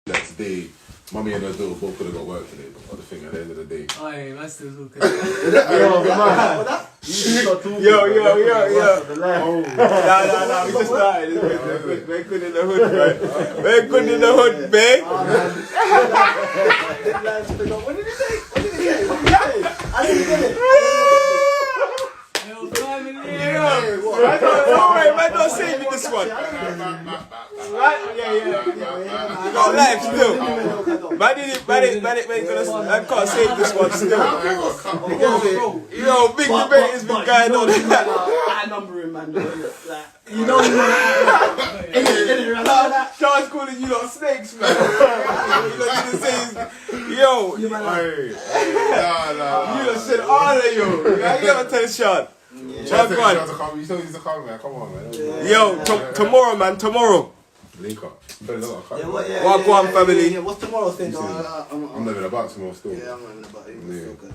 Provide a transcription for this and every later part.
Like today, mummy and her daughter both could have got work today, but the thing at the end of the day. Oh, yeah, that's still talking. Yo. Nah, we just started. We're good in the hood, man. We're good in the hood, babe. What did he say? I didn't get it. Man, don't say me this one. Right? Yeah. You got life still. Man, I can't save this one still. Yo, big debate has been going on. That numbering, man. You know you want to. Sean's calling you lot snakes, man. You lot didn't say, yo. You lot said all of you. You never tell Sean. You still need to come, man. Come on, man. Yo, tomorrow, man. Tomorrow. Link up. What go on, family? Yeah, what's tomorrow's thing? I'm not even about tomorrow still. Yeah, I'm not even about it.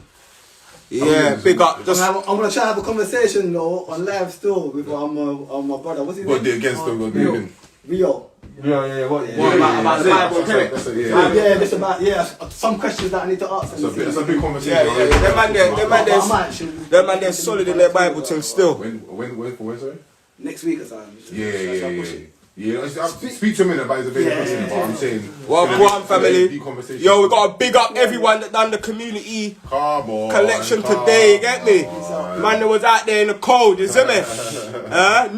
Yeah, big up. Just I'm gonna try to have a conversation though on live still with my brother. What's his name? What do against them? What do you mean? Rio. Yeah. What about the Bible? This about some questions that I need to ask. That's a big conversation. Them man, they're solid in their Bible thing still. When, sorry? Next week or something. Yeah. Speak to him about his availability, but I'm saying. Well, go on, family. Yo, we gotta big up everyone that done the community collection today. You get me? Man, that was out there in the cold. You see me?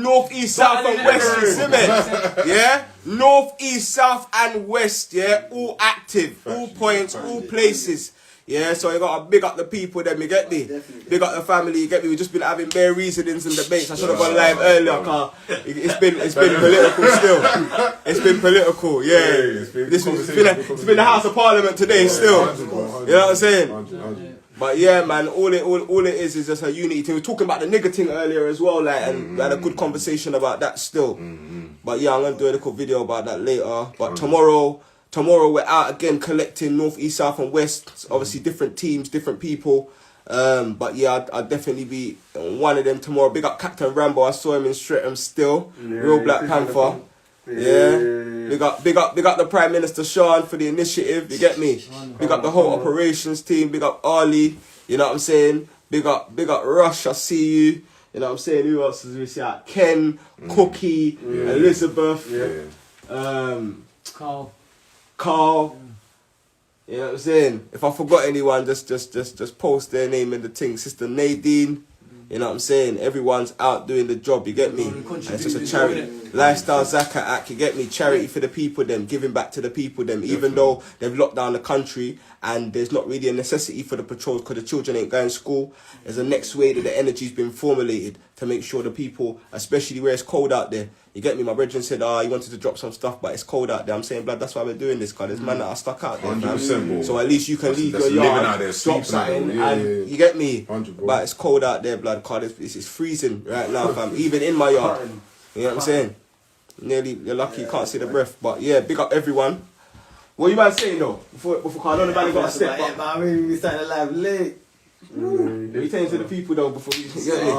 North, east, south, and west. You see me? Yeah. North, east, south, and west. Yeah. All active, all points, all places. Yeah, so you gotta big up the people then, you get me? Big up the family, you get me? We've just been having bare reasonings and debates. I should have gone live earlier, cause it's been political still. It's been political, yeah. It's been the House of Parliament today still. You know what I'm saying? But yeah, man, all it is just a unity thing. We were talking about the nigger thing earlier as well, like, and we had a good conversation about that still. But yeah, I'm gonna do a little video about that later. But tomorrow we're out again collecting North, East, South and West. Obviously different teams, different people. But yeah, I'll definitely be one of them tomorrow. Big up Captain Rambo, I saw him in Streatham still. Real Black Panther. Yeah. Big up the Prime Minister Sean for the initiative, you get me? Big up the whole operations team, big up Ali, you know what I'm saying? Big up Rush, I see you. You know what I'm saying? Who else is we see out? Ken, Cookie, Elizabeth, Carl, you know what I'm saying? If I forgot anyone, just post their name in the thing. Sister Nadine, you know what I'm saying? Everyone's out doing the job, you get me? And it's just a charity. Lifestyle Zakat Act, you get me? Charity for the people, them, giving back to the people, them. Even though they've locked down the country and there's not really a necessity for the patrols because the children ain't going to school, there's a next way that the energy's been formulated to make sure the people, especially where it's cold out there, you get me? My brethren said, he wanted to drop some stuff, but it's cold out there. I'm saying, blood, that's why we're doing this, because there's man that are stuck out there. 100%, so at least you can leave your yard, drop something, and you get me? 100%, but it's cold out there, blood, because it's freezing right now, fam. Even in my yard. You know what I'm saying? You're lucky you can't see the breath. But yeah, big up everyone. What you man saying though? Before I know nobody got a step up. But I mean, we started live late. You saying to the people though before you get me?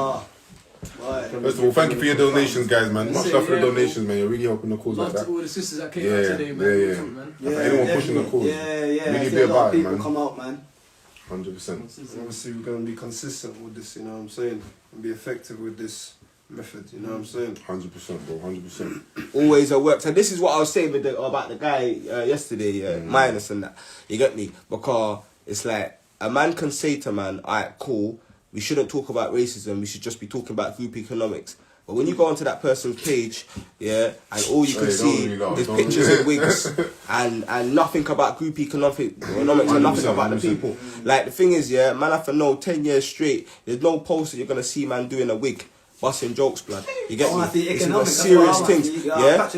First of all, thank you for your donations, guys, man. Much love for the donations, man. You're really helping the cause like that. Love to all the sisters that came out today, man. Anyone pushing the cause. Really be about it, man. Come out, man. 100%. Obviously, we're going to be consistent with this, you know what I'm saying? And be effective with this method, you know what I'm saying? 100%, bro, 100%. Always a work. And this is what I was saying with about the guy yesterday, Minus and that. You get me? Because it's like, a man can say to man, alright, cool, we shouldn't talk about racism, we should just be talking about group economics. But when you go onto that person's page, and all you can see is pictures and wigs and nothing about group economics and nothing about the people. Like, the thing is, man, I have to know 10 years straight, there's no post that you're going to see man doing a wig. Busting jokes, blood. You get me? It's a serious thing.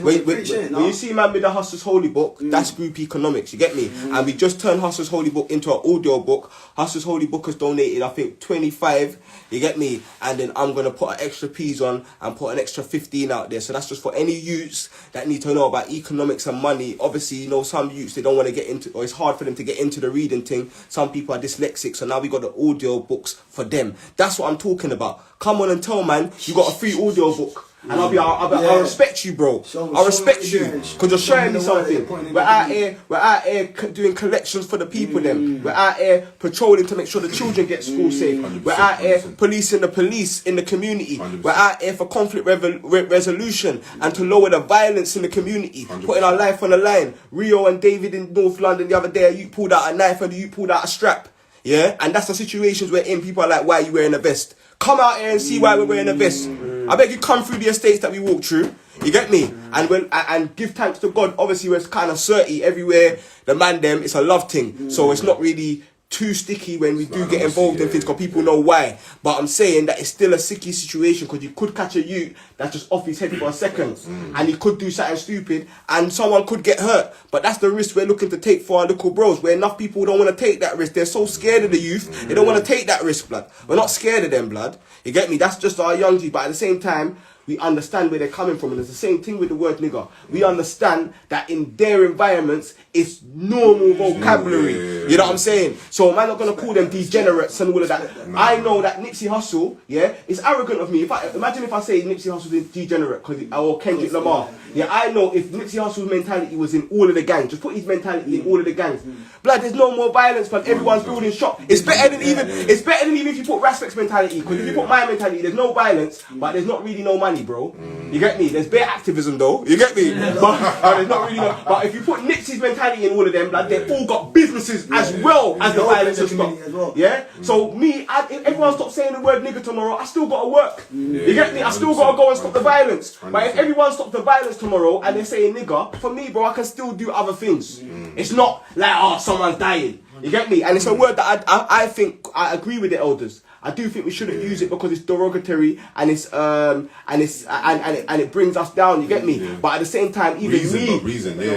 When you see man with the Hustlers Holy Book, that's group economics. You get me? And we just turned Hustlers Holy Book into an audio book. Hustlers Holy Book has donated, I think, 25. You get me? And then I'm gonna put an extra P's on and put an extra 15 out there. So that's just for any youths that need to know about economics and money. Obviously, you know, some youths, they don't want to get into, or it's hard for them to get into the reading thing. Some people are dyslexic, so now we got the audio books for them. That's what I'm talking about. come on and tell man you got a free audio book. And I'll respect you, bro. I'll respect you because you're showing me something. We're out here doing collections for the people. Them. We're out here patrolling to make sure the children get school safe. We're out here policing the police in the community. 100%. We're out here for conflict resolution and to lower the violence in the community. 100%. Putting our life on the line. Rio and David in North London the other day, you pulled out a knife and you pulled out a strap. Yeah, and that's the situations we're in. People are like, why are you wearing a vest? Come out here and see why we're wearing a vest. I beg you, come through the estates that we walk through. You get me? And give thanks to God. Obviously, we're kind of certy everywhere. The man them, it's a love thing. So it's not really too sticky when we do get involved in things because people know why. But I'm saying that it's still a sicky situation because you could catch a youth that's just off his head for a second and he could do something stupid and someone could get hurt. But that's the risk we're looking to take for our little bros, where enough people don't want to take that risk. They're so scared of the youth, they don't want to take that risk, blood. We're not scared of them, blood. You get me? That's just our young G. But at the same time, we understand where they're coming from. And it's the same thing with the word nigger. We understand that in their environments, it's normal vocabulary. You know what I'm saying? So man, not going to call them degenerates and all of that. I know that Nipsey Hussle, it's arrogant of me. Imagine if I say Nipsey Hussle is degenerate or Kendrick Lamar. Yeah, I know if Nipsey Hussle's mentality was in all of the gangs, just put his mentality in all of the gangs. Blood, there's no more violence, but everyone's building shop. It's better than even if you put Raspect's mentality. Because if you put my mentality, there's no violence, but there's not really no money, bro. You get me? There's bare activism though. You get me? But there's not really no. But if you put Nipsey's mentality in all of them, like they've all got businesses as well as the violence and stuff. Yeah. So me, if everyone stops saying the word nigger tomorrow, I still got to work. You get me? I still got to go and stop the violence. But if everyone stops the violence tomorrow and they're saying nigger, for me, bro, I can still do other things. It's not like someone's dying. You get me? And it's a word that I think I agree with the elders. I do think we shouldn't use it because it's derogatory and it brings us down. You get me? But at the same time, even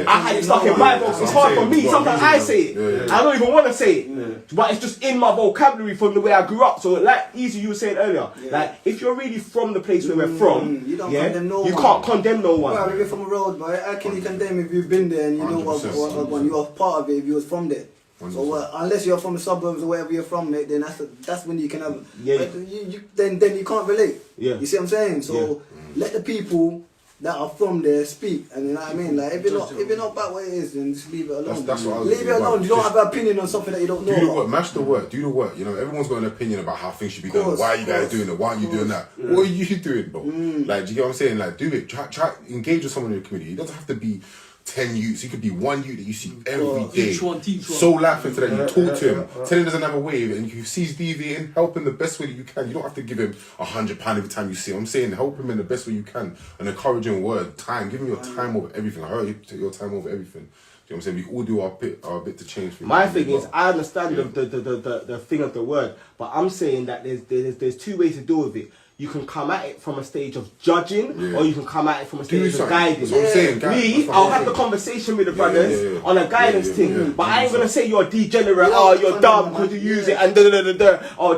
I had it stuck in my voice. It's hard for me. Sometimes I say it. I don't even want to say it, but it's just in my vocabulary from the way I grew up. So like Eazi, you were saying earlier, like if you're really from the place where we're from, you can't condemn no one. Well, if you're from a road, but how can you condemn if you've been there and you know what you're part of it if you was from there? 100%. So unless you're from the suburbs or wherever you're from, mate, then that's when you can have. Then you can't relate. You see what I'm saying? So let the people that are from there speak, and you know what I mean. Like if you're not about what it is, then just leave it alone. That's what I was leave it alone. You don't have an opinion on something that you don't know. Do the work, match the work, do the work. You know, everyone's got an opinion about how things should be done. Why are you guys doing it? Why aren't you doing that? What are you doing, bro? Like, do you get what I'm saying? Like, do it. Try engage with someone in the community. It doesn't have to be 10 youths. It could be one youth that you see every day. Each one. So laughing to that. You talk to him. Tell him there's another way. And if you see he's deviating, help him the best way that you can. You don't have to give him £100 every time you see him. I'm saying help him in the best way you can. And encouraging word. Time. Give him your time over everything. I heard you take your time over everything. You know what I'm saying? We all do our bit to change things. My thing is, I understand the thing of the word, but I'm saying that there's two ways to deal with it. You can come at it from a stage of judging, or you can come at it from a stage of guiding. That's what I'm saying. Me, I'll have the conversation with the brothers on a guidance thing, but I ain't gonna say you're a degenerate, you're dumb because you use it, and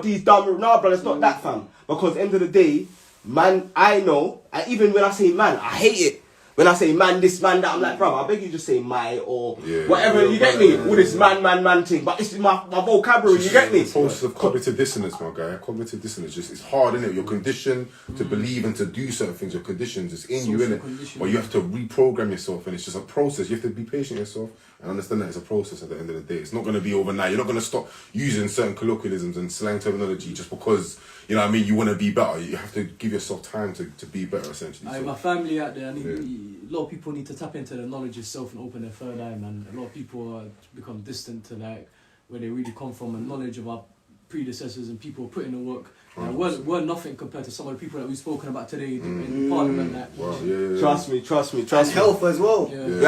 these dumb. No, brother, it's not that, fam. Because at the end of the day, man, I know, and even when I say man, I hate it. When I say man, this, man, that, I'm like, bro, I beg you just say my or whatever, you get me? All this man thing, but it's my vocabulary, you get me? The process of cognitive dissonance, my guy. Cognitive dissonance, it's hard, innit? You're conditioned to believe and to do certain things. Your conditions, it's in you, innit? But you have to reprogram yourself, and it's just a process. You have to be patient yourself and understand that it's a process at the end of the day. It's not going to be overnight. You're not going to stop using certain colloquialisms and slang terminology just because, you know what I mean, you want to be better. You have to give yourself time to be better, essentially. My family out there, a lot of people need to tap into the knowledge of self and open their third eye, man. A lot of people become distant to like where they really come from and knowledge of our predecessors and people putting the work. We're nothing compared to some of the people that we've spoken about today in Parliament. Like, Trust me. And health as well. We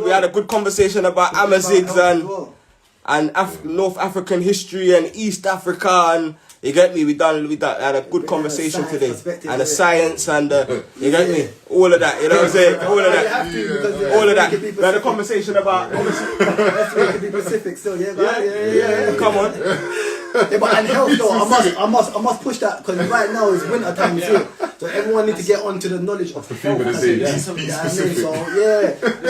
had a good conversation about Amazighs and North African history and East Africa, and you get me. We had a good conversation today, and the science and you get me. All of that, you know what I'm saying? All of that. We had a conversation about. That's where it could be Pacific still. Yeah. Come on. Yeah, but and health though, I must push that because right now it's winter time here. So everyone need to get onto the knowledge of the thing with the day. Be specific. So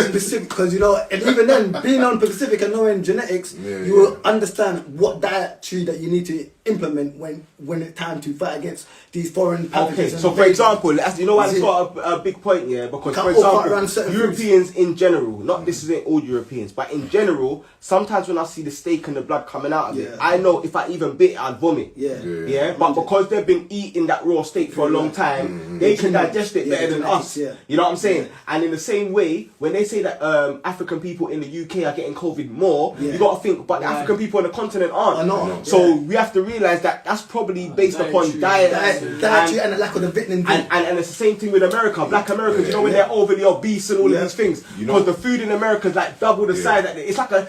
specific, because and even then, being on specific and knowing genetics, you will understand what dietary that you need to implement when it's time to fight against these foreign pathogens. Okay, so for example, you know why it's got a big point, yeah? Because for example, Europeans in general, not this isn't all Europeans, but in general, sometimes when I see the steak and the blood coming out of it, I know if I even bit it, I'd vomit. Yeah. But because they've been eating that raw steak for a long time, they can digest it better than us. You know what I'm saying? And in the same way, when they say that African people in the UK are getting COVID more, you got to think, but the African people on the continent aren't. So we have to realise that that's probably based upon dietary and the lack of the vitamin D. And it's the same thing with America. Black Americans, you know, when they're overly obese and all of these things, because the food in America is like double the size. It's like a,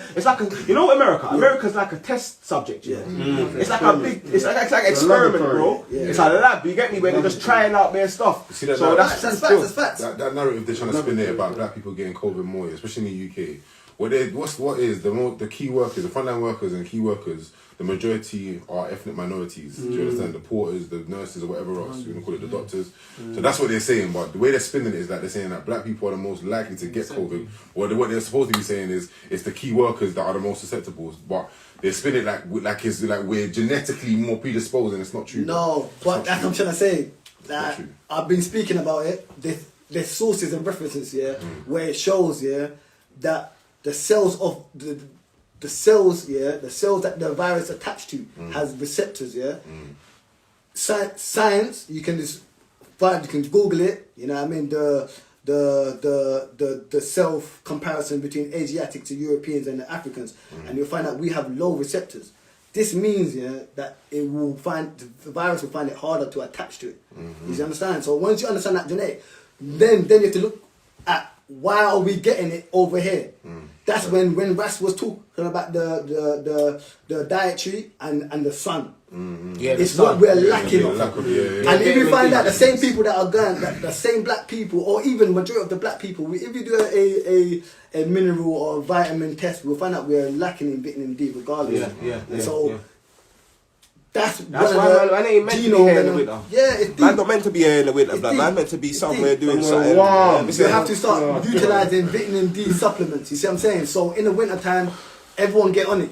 you know, America's like a test subject. It's like a big, it's like an experiment, bro. It's a lab. You get me? Where they're just trying out their stuff. See that, so that's facts. That narrative they're trying to spin there about black people getting COVID more, especially in the UK. What is the key workers, the frontline workers and key workers? The majority are ethnic minorities. Do you understand? The porters, the nurses, or whatever else you want to call it, the doctors. So that's what they're saying. But the way they're spinning it is that they're saying that black people are the most likely to get COVID. Or what they're supposed to be saying is it's the key workers that are the most susceptible. But they spin it like we're genetically more predisposed, and it's not true. No, but that's what I'm trying to say. That I've been speaking about it. There's sources and references where it shows that the cells of the cells that the virus attached to has receptors. Science, you can just find, you can Google it. You know what I mean? The self comparison between Asiatics and Europeans and the Africans, and you'll find out we have low receptors. This means that the virus will find it harder to attach to it. You understand? So once you understand that genetic, then you have to look at why are we getting it over here. That's when Ras was talking about the dietary and the sun. It's what we're lacking of. And if you find out the same people that are going, the same black people, or even majority of the black people, if you do a mineral or vitamin test, we'll find out we're lacking in vitamin D regardless. That's why man ain't meant to be here in the winter. It's man not meant to be here in the winter, blood. Man meant to be somewhere doing something. You have to start utilising vitamin D supplements. You see what I'm saying? So in the winter time, everyone get on it,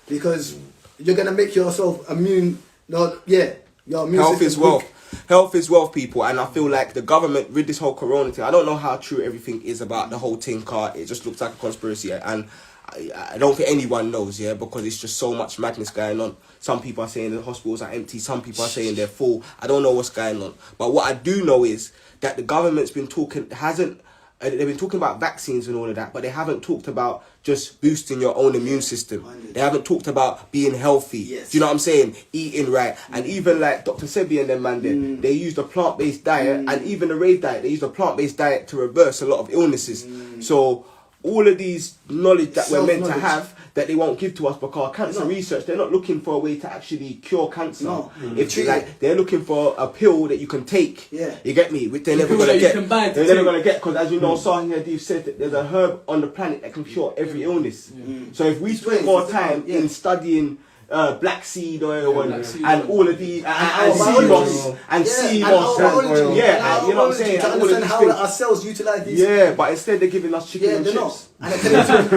because you're gonna make yourself immune. Your immune Health system is wealth. Health is wealth, people. And I feel like the government with this whole corona thing, I don't know how true everything is about the whole thing, car. It just looks like a conspiracy, and I don't think anyone knows, because it's just so much madness going on. Some people are saying the hospitals are empty, some people are saying they're full. I don't know what's going on. But what I do know is that the government's been talking, they've been talking about vaccines and all of that, but they haven't talked about just boosting your own immune system. They haven't talked about being healthy. Do you know what I'm saying? Eating right. And even like Dr. Sebi and them man, they used a plant-based diet, and even the rave diet, they used a plant-based diet to reverse a lot of illnesses. So all of these knowledge that we're meant to have, that they won't give to us, because cancer research, they're not looking for a way to actually cure cancer. If they're looking for a pill that you can take. You get me? Which they're never gonna get. They're never gonna get, because as you know, Sahih Hadith said that there's a herb on the planet that can cure every illness. So if we spend more time in studying black seed oil and all of these and sea moss, you know what I'm saying, to understand how our cells utilize these. But instead they're giving us chicken and chips. And they're telling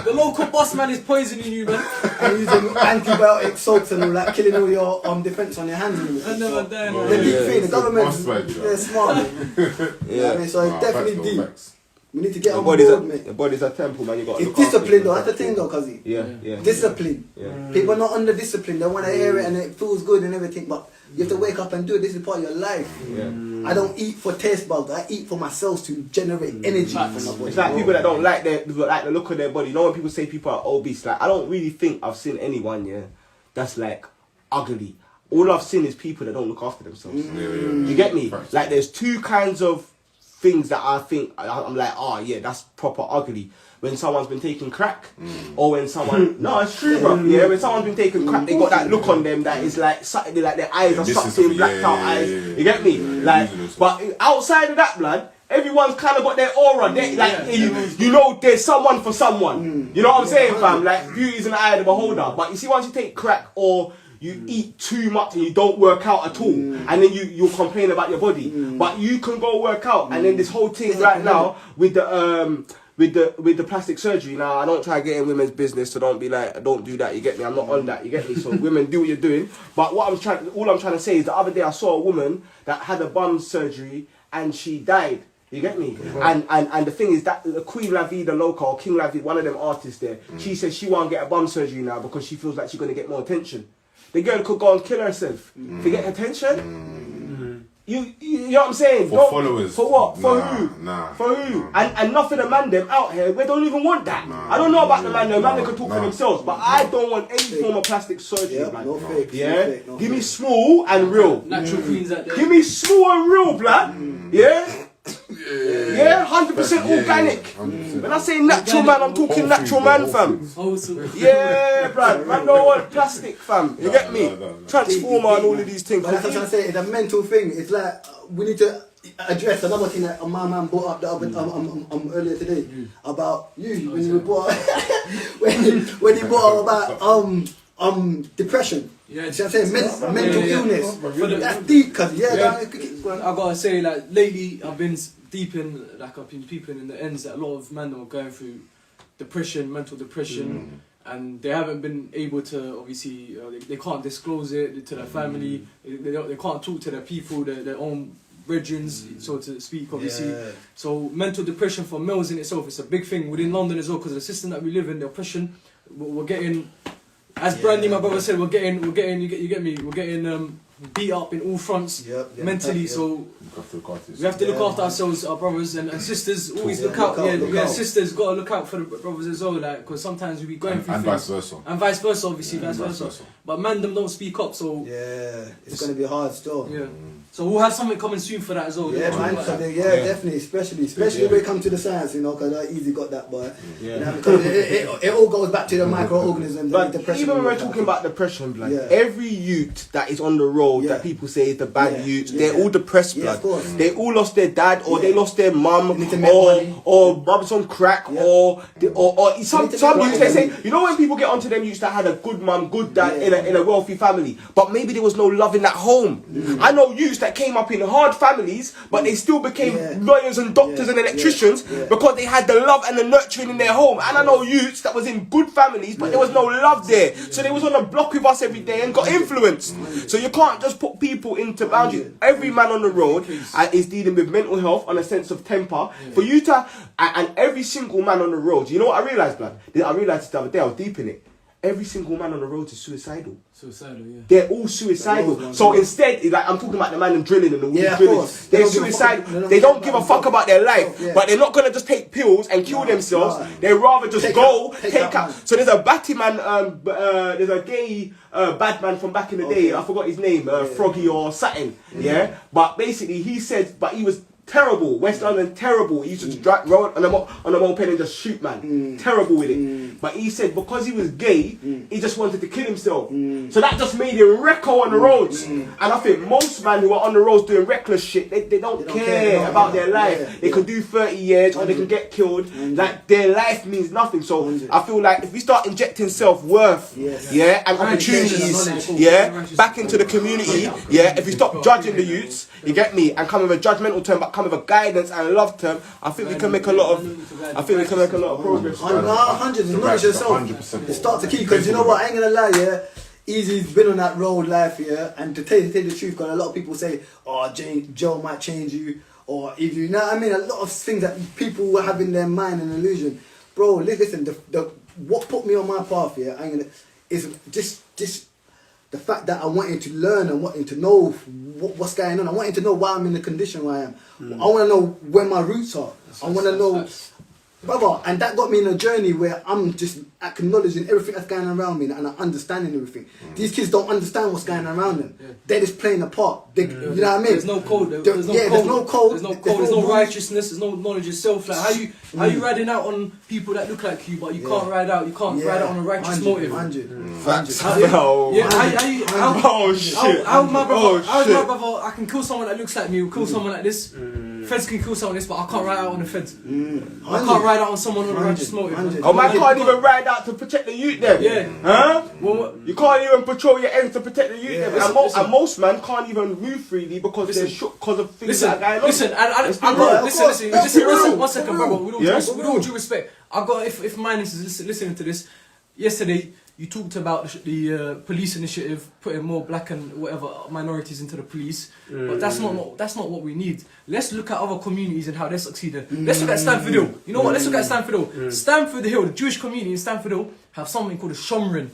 the local boss man is poisoning you, man. And using antibiotic salts and all that, killing all your defense on your hands and everything. The big thing, the government, they're smart. I mean, so it's definitely deep. We need to get on board, mate. The body's a temple, man. You got to it's discipline, though. That's the thing, though, cuzzy. Yeah. Discipline. People are not under discipline. They want to hear it and it feels good and everything, but you have to wake up and do it. This is part of your life. I don't eat for taste buds. I eat for my cells to generate energy from my body. It's like people that don't like the look of their body. You know when people say people are obese, like I don't really think I've seen anyone that's like ugly. All I've seen is people that don't look after themselves. You get me? Like there's two kinds of things that I think I'm like, that's proper ugly. When someone's been taking crack, or when someone no, it's true, bro. When someone's been taking crack, they got that look on them that is like like their eyes are sucked in, blacked out eyes. You get me? Like, but outside of that, blood, everyone's kind of got their aura. They, like you know, there's someone for someone. You know what I'm saying, fam? Like beauty's in the eye of the beholder. But you see, once you take crack or you eat too much and you don't work out at all, and then you'll complain about your body. But you can go work out, and then this whole thing right now with the plastic surgery. Now I don't try to get in women's business, so don't be like, don't do that. You get me? I'm not on that. You get me? So women, do what you're doing. But all I'm trying to say is the other day I saw a woman that had a bum surgery and she died. You get me? And the thing is that the Queen La Vida Loca or King La Vida, one of them artists there, she says she won't get a bum surgery now because she feels like she's gonna get more attention. The girl could go and kill herself to get attention. You know what I'm saying? For followers. For what? For who? For who? And enough of the man them out here, we don't even want that. I don't know about the man them. Man they can talk for themselves, but I don't want any form of plastic surgery. No fake. Give me small and real. Natural queens out there. Give me small and real, blood. Yeah. 100% organic. When I say natural man, I'm talking natural man, fam. Yeah, bruv. Man don't want plastic, fam. You get me? Transformer and all of these things. But that's what I'm trying to say. It's a mental thing. It's like we need to address another thing that my man brought up the other earlier today about you when you brought when you brought up about depression. Yeah, I'm saying mental illness. That's deep, cause I gotta say, like lately, I've been peeping in the ends that a lot of men are going through depression, mental depression, and they haven't been able to obviously they can't disclose it to their family. They can't talk to their people, their own brethren, so to speak, obviously. Yeah. So mental depression for males in itself is a big thing within London as well, because the system that we live in, the oppression, we're getting. As Brandy, my brother said, we're getting, you get me, we're getting beat up in all fronts mentally. So we have to look after ourselves, our brothers and sisters. Always look out. Sisters gotta look out for the brothers as well, like, because sometimes we be going through things. And vice versa, obviously, vice versa. But man, them don't speak up, so it's gonna be hard still. Yeah. So we'll have something coming soon for that as well. Yeah, man. Definitely, especially when it comes to the science, you know, because I easily got that, but because it all goes back to the microorganisms. But even when we're talking about depression, blood, every youth that is on the road that people say is the bad youth, they're all depressed, blood. They all lost their dad, or they lost their mum, or mum's on crack, or some youths, they say, you know, when people get onto them youths that had a good mum, good dad in a wealthy family, but maybe there was no love in that home. I know youths that came up in hard families, but they still became lawyers and doctors and electricians because they had the love and the nurturing in their home. And I know youths that was in good families, but there was no love there. So they was on the block with us every day and got influenced. So you can't just put people into boundaries. Every man on the road is dealing with mental health and a sense of temper. For you to, and every single man on the road, you know what I realised, blood? I realised this the other day, I was deep in it. Every single man on the road is suicidal. They're all suicidal. So instead, like, I'm talking about the man and drilling and the weed drilling. They're suicidal. They don't give a fuck about their life, but they're not gonna just take pills and kill themselves. They rather just take out. So there's a batty man, there's a gay bad man from back in the day. I forgot his name, Froggy or something. Yeah, but basically he said, but he was terrible. West London, terrible. He used to drive on a moped and just shoot, man. Terrible with it. But he said because he was gay, he just wanted to kill himself. So that just made him recco on the roads. And I think most men who are on the roads doing reckless shit, they don't care about their life. They could do 30 years or they can get killed. Like, their life means nothing. So I feel like if we start injecting self-worth, and opportunities, back into the community, if we stop judging the youths, you get me, and come with a judgmental term, but come with a guidance and a love term, I think we can make a lot of progress. 100, knowledge yourself. It starts to keep, because you know what, I ain't gonna lie, Eazi's been on that road life, and to tell you the truth, because a lot of people say, oh, Joe might change you, or if you know what I mean, a lot of things that people have in their mind, an illusion. Bro, listen, what put me on my path, is just the fact that I wanted to learn and wanting to know what's going on. I wanted to know why I'm in the condition where I am. I want to know where my roots are. I want to know, brother, and that got me in a journey where I'm just acknowledging everything that's going on around me and I'm understanding everything. These kids don't understand what's going on around them. They're just playing a part. You know what I mean? There's no code. There's no code. There's no righteousness. There's no knowledge yourself. Like how you riding out on people that look like you, but you can't ride out. You can't ride out on a righteous motive. 100. Facts. How my brother? I can kill someone that looks like me. Kill someone like this. Feds can kill someone, but I can't ride out on the feds. I can't ride out on someone on the righteous motive. Oh man, can't even ride out to protect the youth then. Yeah. Huh? Well, you can't even patrol your ends to protect the youth then. And most man can't even move freely because they're shook because of things that are going on. Listen, one second, brother. With all due respect, I got if mine is listening to this. Yesterday, you talked about the police initiative, putting more black and whatever minorities into the police, but that's not what we need. Let's look at other communities and how they're succeeding. Let's look at Stamford Hill. You know what? Let's look at Stamford Hill. Stamford Hill, the Jewish community in Stamford Hill, have something called a Shomrim.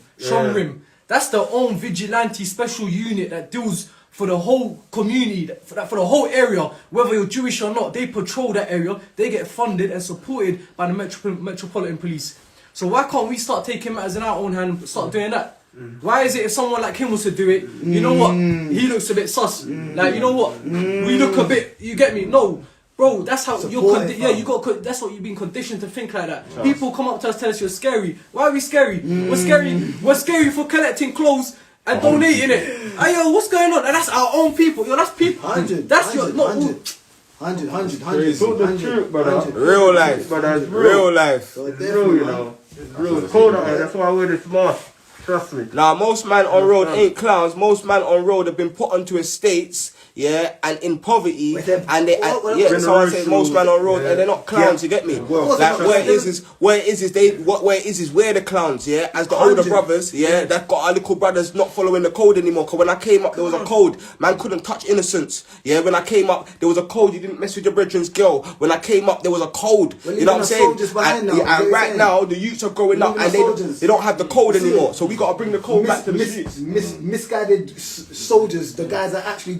That's their own vigilante special unit that deals for the whole community, for the whole area, whether you're Jewish or not. They patrol that area. They get funded and supported by the Metropolitan Police. So why can't we start taking matters in our own hand and start doing that? Why is it if someone like him was to do it, you know what? He looks a bit sus. Like, you know what? We look a bit, you get me? No. Bro, that's how that's what you've been conditioned to think like that. People come up to us, tell us you're scary. Why are we scary? We're scary for collecting clothes and donating it. Hey yo, what's going on? And that's our own people. Yo, that's people. 100. That's your not 100. Real life, brother. Real life. It's real, you know. It's real. It's cold out here. That's why I wear this mask. Trust me. Now, most man on road ain't clowns. Most man on road have been put onto estates, yeah, and in poverty, and they, so I say most man on road, and they're not clowns. You get me? Like where it is we're the clowns, yeah, as the older brothers, yeah, that got our little brothers not following the code anymore. Cause when I came up, there was a code. Man couldn't touch innocence. Yeah, when I came up, there was a code. You didn't mess with your brethren's girl. When I came up, there was a code. You know what I'm saying? And right now, the youths are growing up, and they don't have the code anymore. So we got to bring the code back to the streets. Misguided soldiers, the guys are actually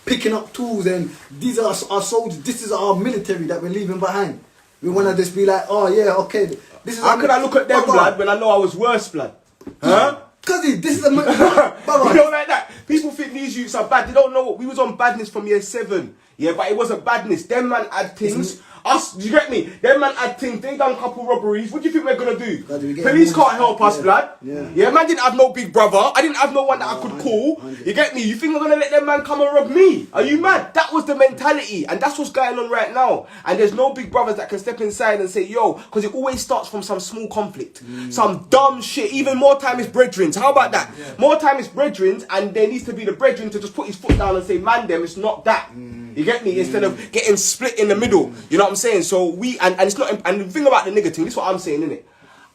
picking up tools, and these are our soldiers, this is our military that we're leaving behind. We want to just be like, oh yeah, okay. This is how could I look at them blood when I know I was worse blood? Huh? Cause this is a you know like that. People think these youths are bad. They don't know what we was on badness from year 7. Yeah, but it wasn't badness. Them man had things. Us, you get me? Them man had things. They done a couple robberies. What do you think we're gonna do? Police can't help us, blood. Yeah, man didn't have no big brother. I didn't have no one that I could call. You get me? You think we're gonna let them man come and rob me? Are you mad? That was the mentality, and that's what's going on right now. And there's no big brothers that can step inside and say, yo, because it always starts from some small conflict, some dumb shit. Even more time is brethrens. How about that? More time is brethrens, and there needs to be the brethren to just put his foot down and say, man, them, it's not that. You get me? Instead of getting split in the middle. You know what I'm saying? So we, and it's not, and the thing about the nigger thing, this is what I'm saying, innit?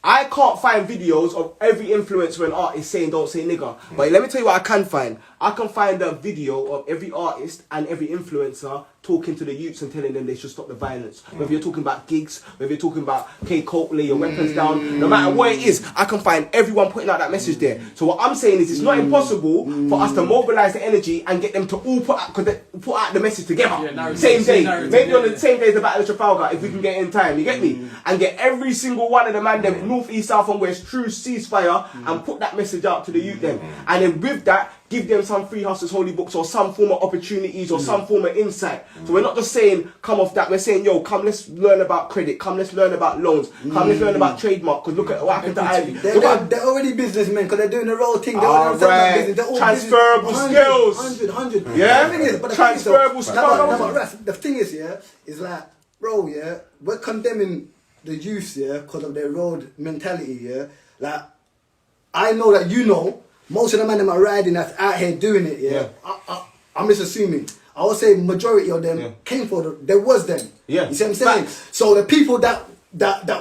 I can't find videos of every influencer and artist saying don't say nigger. But let me tell you what I can find. I can find a video of every artist and every influencer talking to the youths and telling them they should stop the violence. Whether you're talking about gigs, whether you're talking about K. Colt, lay your weapons down, no matter what it is, I can find everyone putting out that message there. So what I'm saying is it's not impossible for us to mobilise the energy and get them to all put out the message together. Same day. Maybe on the same day as the Battle of Trafalgar, if we can get it in time, you get me? And get every single one of the man them north, east, south and west true ceasefire and put that message out to the youth them. And then with that, give them some free hustles, holy books, or some form of opportunities, or some form of insight. So we're not just saying, come off that, we're saying, yo, come, let's learn about credit, come, let's learn about loans, come, let's learn about trademark, because look at what happened to Ivy. They're already businessmen, because they're doing the real thing. They're already transferable skills. 100. Yeah? The thing is, transferable skills. The thing is, yeah, is like, bro, yeah, we're condemning the youth, yeah, because of their road mentality, yeah. Like, I know that you know, most of the men that are riding that's out here doing it, yeah. I'm just assuming. I would say majority of them came for there was them. Yeah. You see what I'm saying? So the people that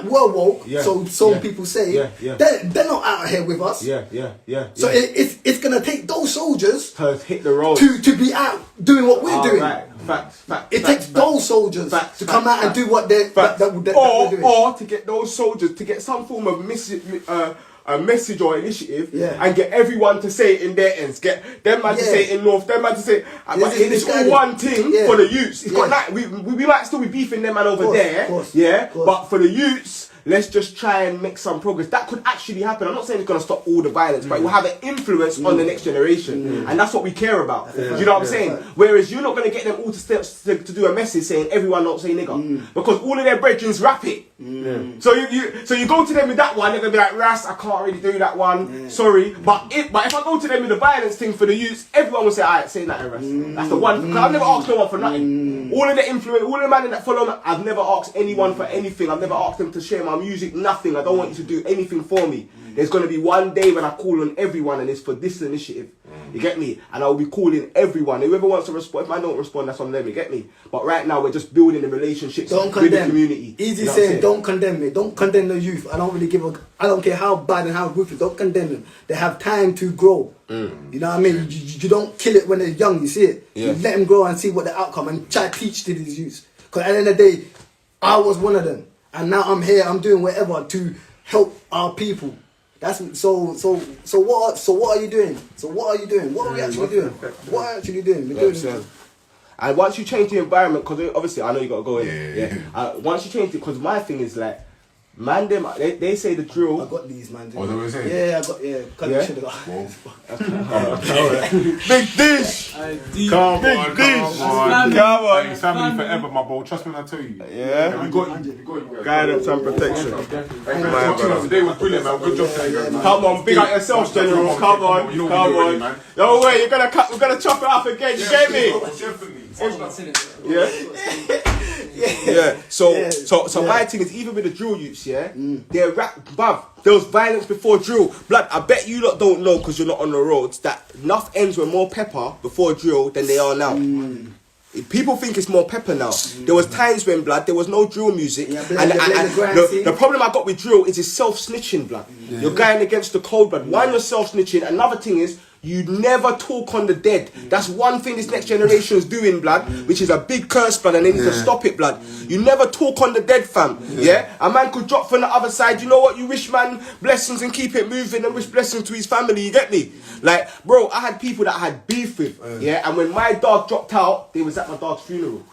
were woke, so some people say, they're not out here with us. So it's gonna take those soldiers to hit the road to be out doing what we're doing. Right. Facts. It takes those soldiers to come out and do what they're doing. Or to get those soldiers to get some form of a message or initiative and get everyone to say it in their ends. Get them man to say it in North, them man to say but it's all one thing for the youths. It's got that we might still be beefing them man over there. But for the youths, let's just try and make some progress. That could actually happen. I'm not saying it's going to stop all the violence, but it will have an influence on the next generation. And that's what we care about. Do you know what I'm saying? Whereas you're not going to get them all to do a message saying everyone don't say nigger. Because all of their brethren rap it. So you go to them with that one, they're going to be like, Ras, I can't really do that one. Sorry. But if I go to them with the violence thing for the youths, everyone will say, alright, say that, Ras. That's the one. Because I've never asked no one for nothing. All of the influence, all of the men that follow me, I've never asked anyone for anything. I've never asked them to share my music, nothing. I don't want you to do anything for me. There's going to be one day when I call on everyone and it's for this initiative. You get me? And I'll be calling everyone. Whoever wants to respond, if I don't respond, that's on them. You get me? But right now, we're just building the relationships with the community. Easy saying, don't condemn me. Don't condemn the youth. I don't really give a... I don't care how bad and how ruthless. Don't condemn them. They have time to grow. You know what I mean? You don't kill it when they're young. You see it? You let them grow and see what the outcome and try to teach to these youths. Because at the end of the day, I was one of them. And now I'm here. I'm doing whatever to help our people. That's so what are you doing? So what are you doing? What are we actually doing? What are we actually doing? We're doing and once you change the environment, because obviously I know you got to go in. Once you change it, because my thing is like, man, they say the drill. I got these, man. Oh, what saying? Yeah, I got, Big dish! Come on. Hey, family forever, my bro. Trust me when I tell you. Yeah. We got you. Guidance and protection. Hey, man, today was brilliant, man. Good job today, guys. Come on, big up yourself, General. Come on. No way, we're gonna chop it up again. You get me? Yeah. So my thing is, even with the drill youths, they're bruv, there was violence before drill. Blood, I bet you lot don't know because you're not on the roads that enough ends were more pepper before drill than they are now. People think it's more pepper now. There was times when, blood, there was no drill music. And the problem I got with drill is it's self-snitching, blood. You're going against the code, blood. One, you're self-snitching. Another thing is, you never talk on the dead. That's one thing this next generation is doing, blood, which is a big curse, blood, and they need to stop it, blood. You never talk on the dead, fam. A man could drop from the other side. You know what? You wish man blessings and keep it moving and wish blessings to his family. You get me? Like, bro, I had people that I had beef with, and when my dog dropped out, they was at my dog's funeral.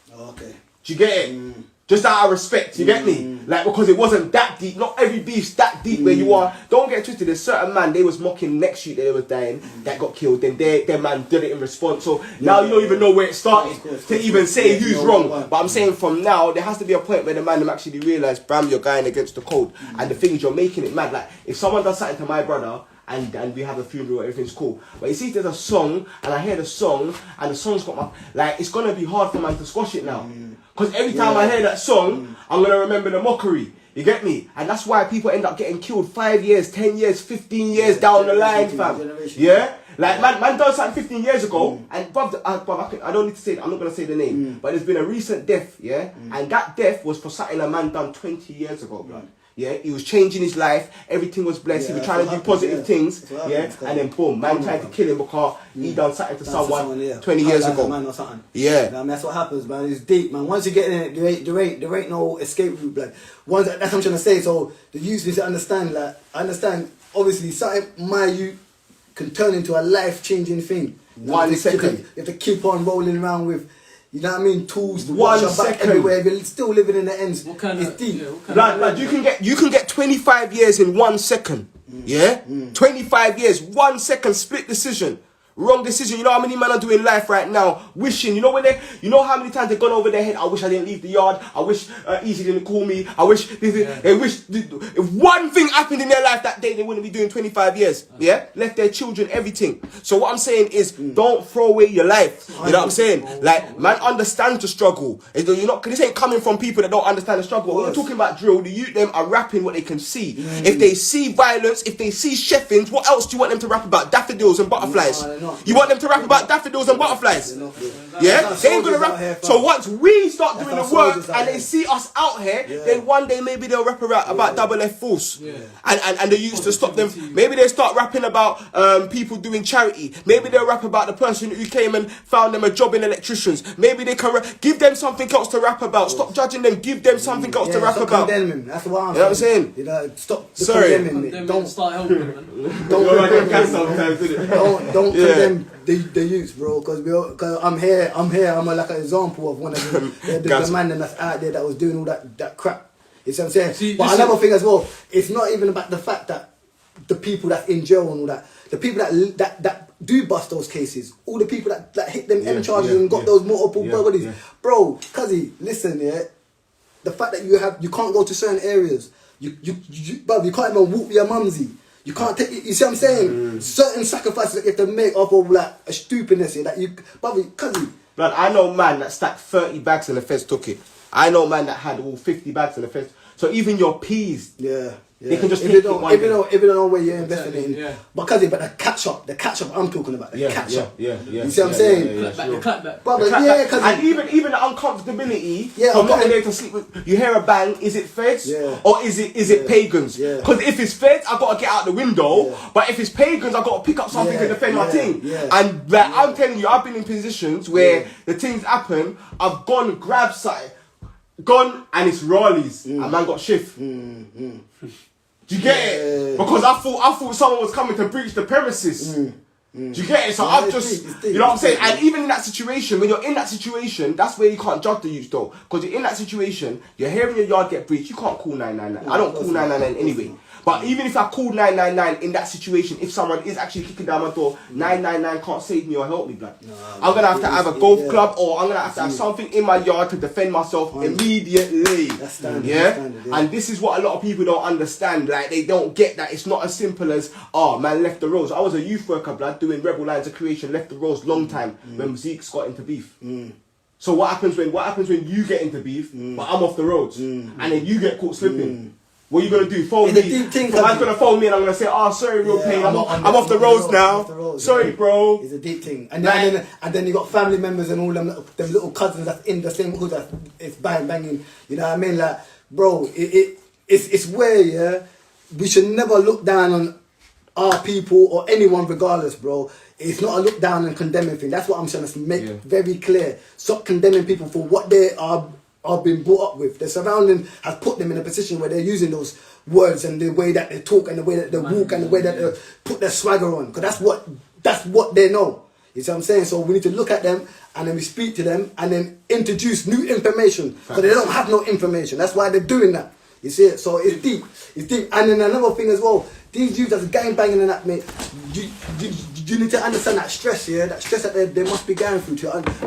Okay. Do you get it? Just out of respect, you get me? Like, because it wasn't that deep. Not every beef's that deep where you are. Don't get twisted. There's certain man, they was mocking next street that they was dying, that got killed. Then their man did it in response. So now you don't even know where it started to even say who's wrong. But I'm saying from now, there has to be a point where the man them actually realise, bam, you're going against the code. And the thing is, you're making it mad. Like, if someone does something to my brother, and we have a funeral, everything's cool. But you see, there's a song, and I hear the song, and the song's got my... Like, it's going to be hard for man to squash it now. Because every time I hear that song, I'm going to remember the mockery. You get me? And that's why people end up getting killed 5 years, 10 years, 15 years down the line, fam. Yeah? Like, man done something 15 years ago, and bruv, I don't need to say it, I'm not going to say the name, but there's been a recent death, and that death was for something a man done 20 years ago, blood. He was changing his life, everything was blessed, he was trying to do positive things, and then boom, man tried to kill him because he done something to someone 20 years ago. Man or something. That's what happens, man. It's deep, man. Once you get in it, there ain't no escape route, blood. That's what I'm trying to say. So the youth need to understand, like, obviously, something my youth can turn into a life-changing thing. 1 second. You have to keep on rolling around with, you know what I mean, tools to 1 watch your back second. everywhere. If you're still living in the ends, What kind it's of deep. Like you can get 25 years in 1 second. 25 years, 1 second, split decision. Wrong decision. You know how many men are doing life right now, wishing. You know how many times they've gone over their head. I wish I didn't leave the yard. I wish Eazi didn't call me. I wish they wish if one thing happened in their life that day, they wouldn't be doing 25 years. Left their children, everything. So what I'm saying is, don't throw away your life. You know what I'm saying? Like, man, understand the struggle. You're not. This ain't coming from people that don't understand the struggle. When we're talking about drill, the youth them are rapping what they can see. If they see violence, if they see chefings, what else do you want them to rap about? Daffodils and butterflies. You want them to rap about daffodils and butterflies? They ain't gonna rap. So once we start doing the work and they see us out here, then one day maybe they'll rap about double FF Force. And they used to stop them. Maybe they start rapping about people doing charity. Maybe they'll rap about the person who came and found them a job in electricians. Maybe they can give them something else to rap about. Stop judging them. Give them something else to rap about. Condemn. That's what You know what I'm saying? Stop condemning me. Don't start helping them. Don't condemn the youth, bro, because I'm here, I'm like an example of one of the man that's out there that was doing all that crap. You see what I'm saying? See, but another thing as well, it's not even about the fact that the people that's in jail and all that, the people that do bust those cases, all the people that hit them M charges and got those multiple bodies. Bro, cuzzy, listen, the fact that you can't go to certain areas, you can't even walk with your mumsy. You can't take, you see what I'm saying? Certain sacrifices that you have to make off of like a stupidness here that you, cuzzy. Blood, I know man that stacked 30 bags and the feds took it. I know man that had all 50 bags and the feds. So even your peas, they can just take it one day. If you don't know where you're investing in. Yeah. But the catch up I'm talking about. The catch up. Yeah. You see what I'm saying? The clapback. Brother, and even the uncomfortability from not being able to sleep with, you hear a bang, is it feds or is it pagans? Because if it's feds, I gotta get out the window. But if it's pagans, I gotta pick up something and defend my team. And like, I'm telling you, I've been in positions where the things happen, I've gone grab something, gone and it's Raleigh's and man got shift. Do you get it? Because I thought someone was coming to breach the premises. Do you get it? So I've just, you know what I'm saying? And even in that situation, when you're in that situation, that's where you can't judge the youth though. Because you're in that situation, you're hearing your yard get breached, you can't call 999. I don't call 999 anyway. But even if I call 999 in that situation, if someone is actually kicking down my door, 999 can't save me or help me, blood. I'm going to have a golf club or I'm going to have something in my yard to defend myself immediately. That's standard. And this is what a lot of people don't understand. Like, they don't get that. It's not as simple as, man left the roads. I was a youth worker, blood, doing Rebel Lines of Creation, left the roads long time when Zeke's got into beef. So what happens when you get into beef, but I'm off the roads, and then you get caught slipping? What are you gonna do? Phone me? Man's gonna phone me and I'm gonna say, sorry, real pain. I'm off the roads now. Sorry, bro. It's a deep thing. And then you got family members and all them little cousins that's in the same hood that it's banging. You know what I mean? Like, bro, it's where we should never look down on our people or anyone regardless, bro. It's not a look down and condemning thing. That's what I'm trying to make very clear. Stop condemning people for what they are been brought up with. Their surrounding has put them in a position where they're using those words and the way that they talk and the way that they walk and the way that they put their swagger on. Because that's what they know. You see what I'm saying? So we need to look at them and then we speak to them and then introduce new information. Because they don't have no information. That's why they're doing that. You see it? So it's deep. It's deep. And then another thing as well, these youths that's gang banging and that, mate, you need to understand that stress, that stress that they must be going through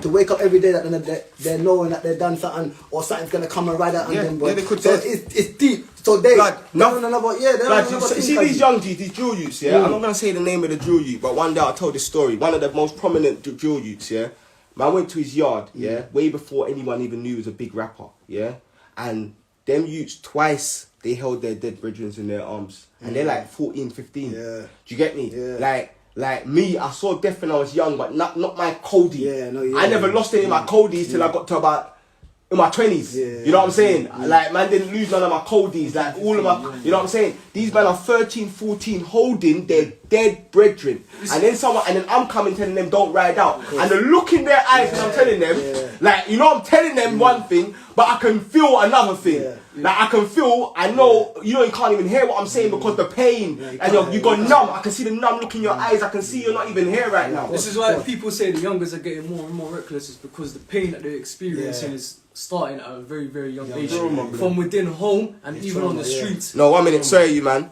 to wake up every day that they're knowing that they've done something or something's going to come and ride out on them. They could so it's deep. So they're on another thing. See these young G's, these drill youths, I'm not going to say the name of the drill youth, but one day I'll tell this story. One of the most prominent drill youths, man went to his yard, way before anyone even knew he was a big rapper, and them youths twice, they held their dead brethren in their arms. And they're like 14, 15. Do you get me? Like me, I saw death when I was young, but not my Cody. I never lost any of my Codys till I got to about in my 20s. You know what I'm saying? Like, man didn't lose none of my Codys. Like, all of my, you know what I'm saying? These men are 13, 14 holding their dead brethren. And then I'm coming telling them don't ride out. And the look in their eyes when I'm telling them, like, you know, I'm telling them one thing, but I can feel another thing. Like, I know, you can't even hear what I'm saying because the pain, and you got numb. I can see the numb look in your eyes. I can see you're not even here right now. This is why people say the youngers are getting more and more reckless, is because the pain that they're experiencing is starting at a very, very young age. From within home and even on the streets. No, 1 minute, sorry you man.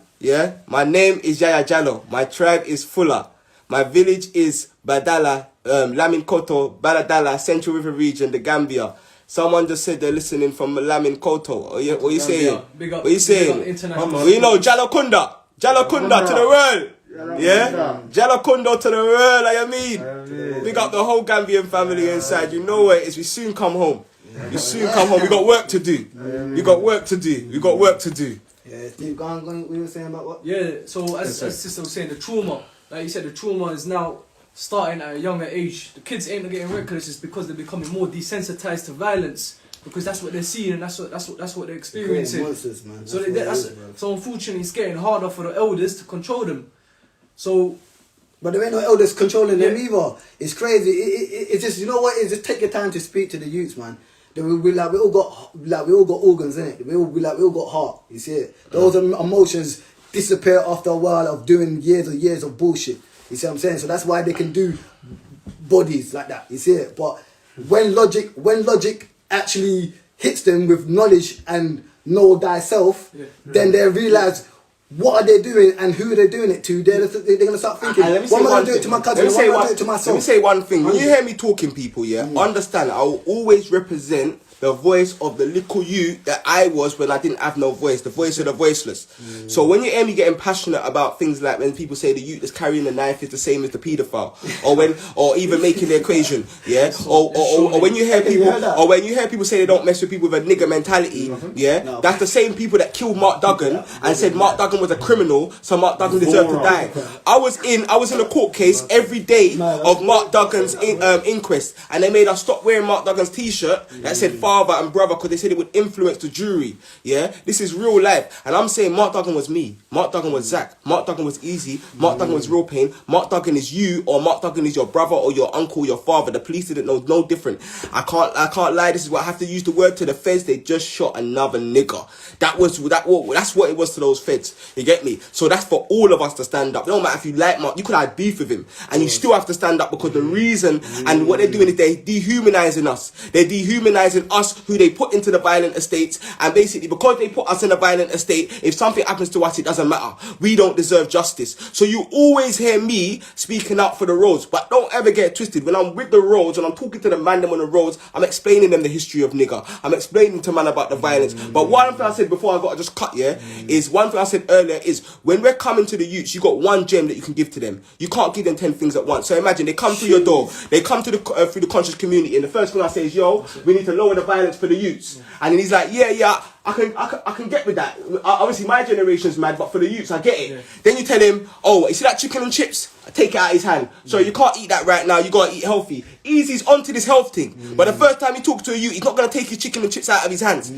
My name is Yaya Jallo. My tribe is Fuller. My village is Badala, Lamin Koto, Baladala, Central River Region, the Gambia. Someone just said they're listening from Lamin Koto. What are you saying? What are you saying? Well, you know, Jalakunda to the world. Jalakunda to the world, I mean. Big up the whole Gambian family inside. You know where it is. We soon come home. We soon come home. We got work to do. We got work to do. Yeah, Steve, go on, what you were saying about what? Yeah, so as Sister was saying, the trauma, like you said, the trauma is now starting at a younger age. The kids ain't getting reckless, it's because they're becoming more desensitized to violence, because that's what they're seeing and that's what they're experiencing. Monsters, man. So unfortunately, it's getting harder for the elders to control them. So, but there ain't no elders controlling them either. It's crazy. It's just, you know what? It's just take your time to speak to the youths, man. We all got organs, innit? We all got heart. You see it? Those emotions disappear after a while of doing years of bullshit. You see what I'm saying? So that's why they can do bodies like that. You see it? But when logic actually hits them with knowledge and know thyself, then they realise what are they doing and who they're doing it to. They're going to start thinking, what am I going to do it to my cousin? What am I going to do it to myself? Let me say one thing. When you hear me talking, people, understand, I will always represent the voice of the little you that I was when I didn't have no voice, the voice of the voiceless. So when you hear me getting passionate about things like when people say the youth that's carrying a knife is the same as the paedophile, or even making the equation, or when you hear people say they don't mess with people with a nigger mentality, that's the same people that killed Mark Duggan and said Mark Duggan was a criminal, so Mark Duggan deserved to die. I was in a court case every day of Mark Duggan's inquest, and they made us stop wearing Mark Duggan's t-shirt that said father and brother because they said it would influence the jury. This is real life, and I'm saying Mark Duggan was me, Mark Duggan was Zach, Mark Duggan was Eazi, Mark Duggan was Real Pain, Mark Duggan is you, or Mark Duggan is your brother or your uncle, your father. The police didn't know no different. I can't lie. This is what I have to use the word to the feds. They just shot another nigger. That's what it was to those feds. You get me? So that's for all of us to stand up. No matter if you like Mark, you could have beef with him, and you still have to stand up because the reason and what they're doing is they're dehumanizing us. They're dehumanizing us who they put into the violent estates, and basically because they put us in a violent estate, if something happens to us, it doesn't matter. We don't deserve justice. So you always hear me speaking out for the roads, but don't ever get it twisted. When I'm with the roads and I'm talking to the man them on the roads, I'm explaining them the history of nigger. I'm explaining to man about the violence. But one thing I said before I got to just cut, is one thing I said earlier is when we're coming to the youths, you got one gem that you can give to them. You can't give them 10 things at once. So imagine they come through your door, they come to the through the conscious community, and the first thing I say is, yo, we need to lower the violence for the youths. And then he's like, yeah, I can get with that. Obviously, my generation's mad, but for the youths, I get it. Then you tell him, oh, you see that chicken and chips? Take it out of his hand. So you can't eat that right now. You gotta eat healthy. Easy's onto this health thing, but the first time he talks to a youth, he's not gonna take his chicken and chips out of his hands.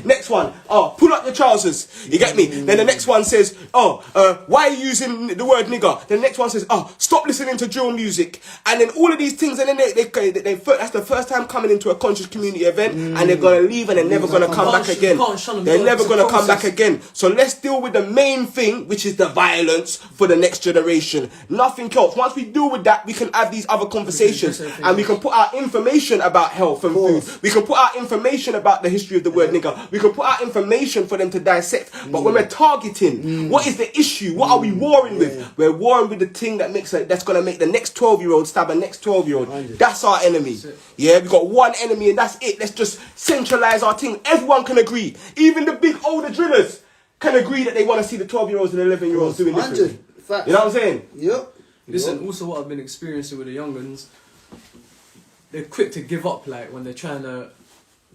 Next one, pull up your trousers. You get me? Then the next one says, why are you using the word nigger? Then the next one says, stop listening to drill music. And then all of these things, and then they that's the first time coming into a conscious community event, and they're gonna leave and they're never gonna come back again. They're never gonna come back again. So let's deal with the main thing, which is the violence for the next generation. Nothing else. Once we deal with that, we can have these other conversations, and we can put out information about health and food. We can put out information about the history of the word nigger. We can put out information for them to dissect. But when we're targeting, what is the issue? What are we warring with? We're warring with the thing that's gonna make the next 12-year-old stab a next 12-year-old. That's our enemy. We got one enemy, and that's it. Let's just centralize our thing. Everyone can agree. Even the big older drillers can agree that they want to see the 12-year-olds and 11-year-olds doing different. You know what I'm saying? Yep. Listen, also what I've been experiencing with the young ones, they're quick to give up, like, when they're trying to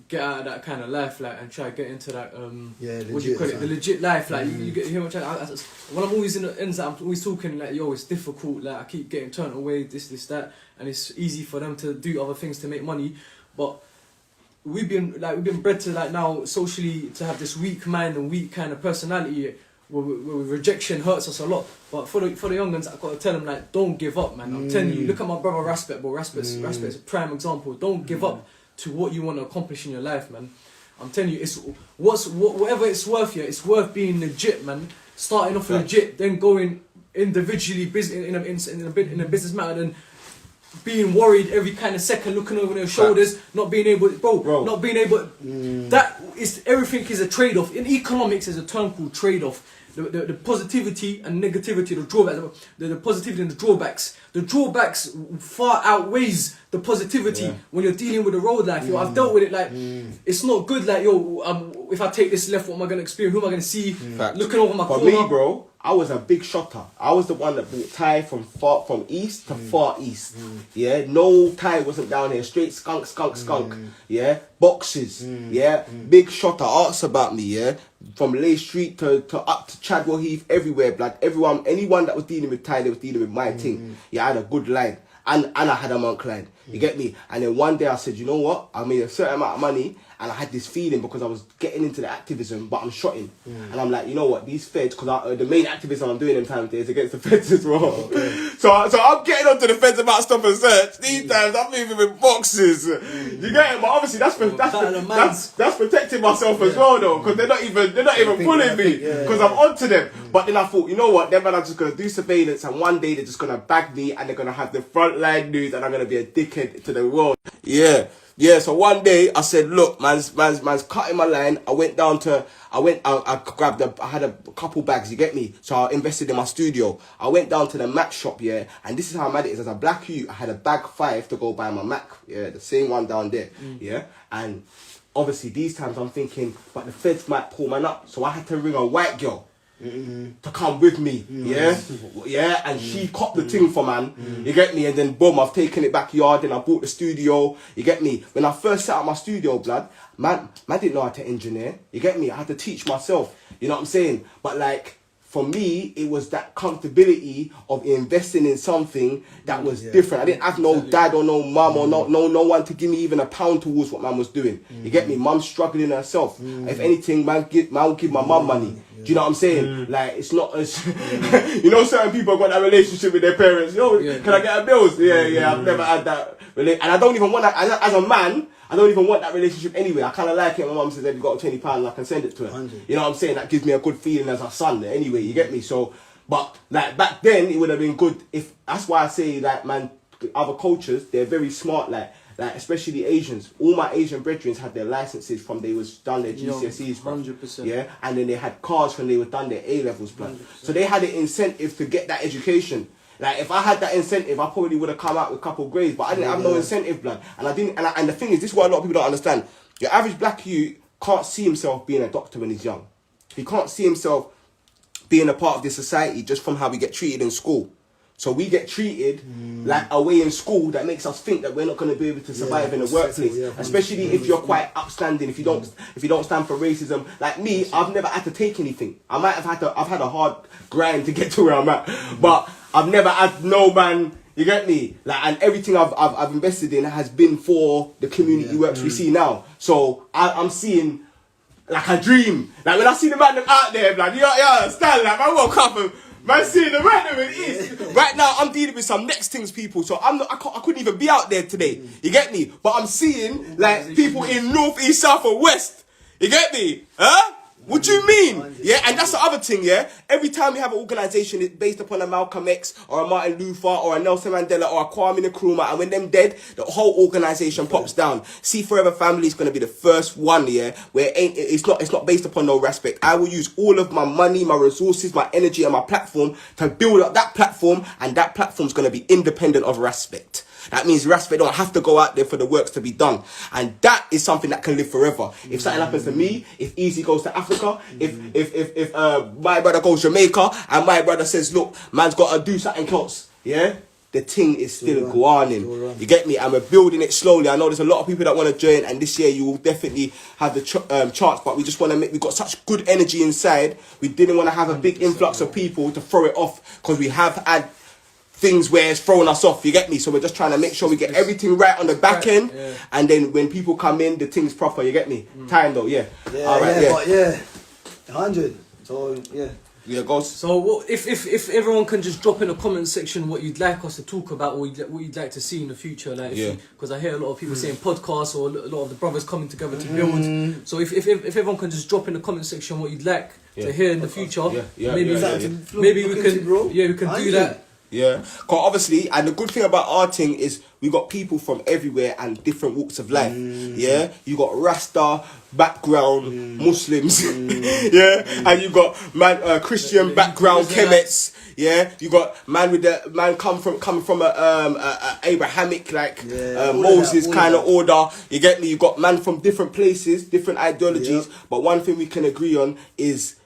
get out of that kind of life, like, and try to get into that, what do you call it, the legit life, like, you hear what I'm trying to, when I'm always in the ends, I'm always talking, like, yo, it's difficult, like, I keep getting turned away, this, that, and it's easy for them to do other things to make money, but we've been bred to, like, now socially to have this weak mind and weak kind of personality where rejection hurts us a lot. But for the young ones, I've got to tell them, like, don't give up, man. I'm telling you, look at my brother Raspet, bro. Raspet's a prime example. Don't give up to what you want to accomplish in your life, man. I'm telling you, it's whatever it's worth. It's worth being legit, man. Starting off legit, then going individually in a business matter, then being worried every kind of second, looking over their shoulders, not being able, not being able. That is, everything is a trade-off. In economics, there's a term called trade-off. The positivity and negativity, the drawbacks, the positivity and the drawbacks. The drawbacks far outweighs the positivity when you're dealing with the road life. Yo, I've dealt with it, like, it's not good, like, yo, if I take this left, what am I going to experience? Who am I going to see? Looking over my corner. For me, bro, I was a big shotter. I was the one that brought Thai from east to far east. No Thai wasn't down here. Straight skunk. Boxes. Big shotter. Ask about me. From Lay Street to up to Chadwell Heath, everywhere, blood. Anyone that was dealing with Thai, they was dealing with my thing. I had a good line. And I had a monk line. You get me? And then one day I said, you know what? I made a certain amount of money, and I had this feeling because I was getting into the activism, but I'm shotting. And I'm like, you know what? These feds, because the main activism I'm doing in time is against the feds as well. So I'm getting onto the feds about stop and search. These times I'm moving with boxes. You get it? But obviously that's protecting myself as well, though, because they're not even pulling me because I'm onto them. But then I thought, you know what? Them man are just gonna do surveillance, and one day they're just gonna bag me, and they're gonna have the frontline news, and I'm gonna be a dickhead to the world. Yeah, so one day I said, look, man's cutting my line. I had a couple bags, you get me? So I invested in my studio. I went down to the Mac shop, yeah, and this is how mad it is. As a black youth, I had a bag 5 to go buy my Mac, yeah, the same one down there, yeah, and obviously these times I'm thinking, but the feds might pull man up, so I had to ring a white girl to come with me, yeah, and she copped the thing for man, you get me, and then boom, I've taken it backyard and I bought the studio, you get me. When I first set up my studio, blood, man didn't know how to engineer, you get me, I had to teach myself, you know what I'm saying, but like, for me, it was that comfortability of investing in something that was different. I didn't have no dad or no mum or no one to give me even a pound towards what man was doing. You get me? Mum's struggling herself. If anything, man will give my mum money. Do you know what I'm saying? Like, it's not as... you know, certain people have got that relationship with their parents. Yo, can I get a bills? Yeah, I've never had that. And I don't even want that... As a man, I don't even want that relationship anyway. I kind of like it. My mum says, if you've got £20, I can send it to her. 100. You know what I'm saying? That gives me a good feeling as a son anyway, you get me? So, but like back then, it would have been good if... That's why I say that, man, other cultures, they're very smart, like especially Asians. All my Asian brethren had their licenses from they was done their GCSEs, 100%. yeah, and then they had cars when they were done their A levels, plan. So they had an incentive to get that education. Like if I had that incentive, I probably would have come out with a couple of grades, but I didn't have no incentive, blood. And I didn't. And the thing is, this is what a lot of people don't understand. Your average black youth can't see himself being a doctor when he's young. He can't see himself being a part of this society just from how we get treated in school. So we get treated like a way in school that makes us think that we're not going to be able to survive in the workplace, especially if you're quite upstanding. If you don't stand for racism, like me, I've never had to take anything. I've had a hard grind to get to where I'm at, but I've never had no man. You get me? Like, and everything I've invested in has been for the community works we see now. So I'm seeing like a dream. Like when I see the man out there, like you understand? Like I woke up and. Man, seeing the random it is. Right now, I'm dealing with some next things, people. So I couldn't even be out there today. You get me? But I'm seeing like people in north, east, south, and west. You get me? Huh? What do you mean? Yeah, and that's the other thing, yeah? Every time we have an organisation, it's based upon a Malcolm X or a Martin Luther or a Nelson Mandela or a Kwame Nkrumah, and when them dead, the whole organisation pops down. See Forever Family is going to be the first one, yeah, where it's not based upon no respect. I will use all of my money, my resources, my energy, and my platform to build up that platform, and that platform's going to be independent of respect. That means respect don't have to go out there for the works to be done. And that is something that can live forever. If something happens to me, if Eazi goes to Africa, if my brother goes to Jamaica and my brother says, look, man's got to do something else, yeah? The thing is still going on. You get me? And we're building it slowly. I know there's a lot of people that want to join, and this year you will definitely have the chance, but we just want to we've got such good energy inside. We didn't want to have a big influx of people to throw it off, because we have had things where it's throwing us off, you get me? So we're just trying to make sure we get everything right on the back end, and then when people come in, the thing's proper, you get me? Time though, all right, but 100. So goes. So if everyone can just drop in the comment section what you'd like us to talk about, or what you'd like to see in the future, like because I hear a lot of people saying podcasts, or a lot of the brothers coming together to build. So if everyone can just drop in the comment section what you'd like to hear in the future, maybe we can do that. Yeah, because obviously, and the good thing about our thing is we got people from everywhere and different walks of life. Yeah, you got Rasta background Muslims. And you got man Christian background Kemets. Yeah, you got man coming from a Abrahamic Moses kind of order. You get me? You got man from different places, different ideologies. But one thing we can agree on is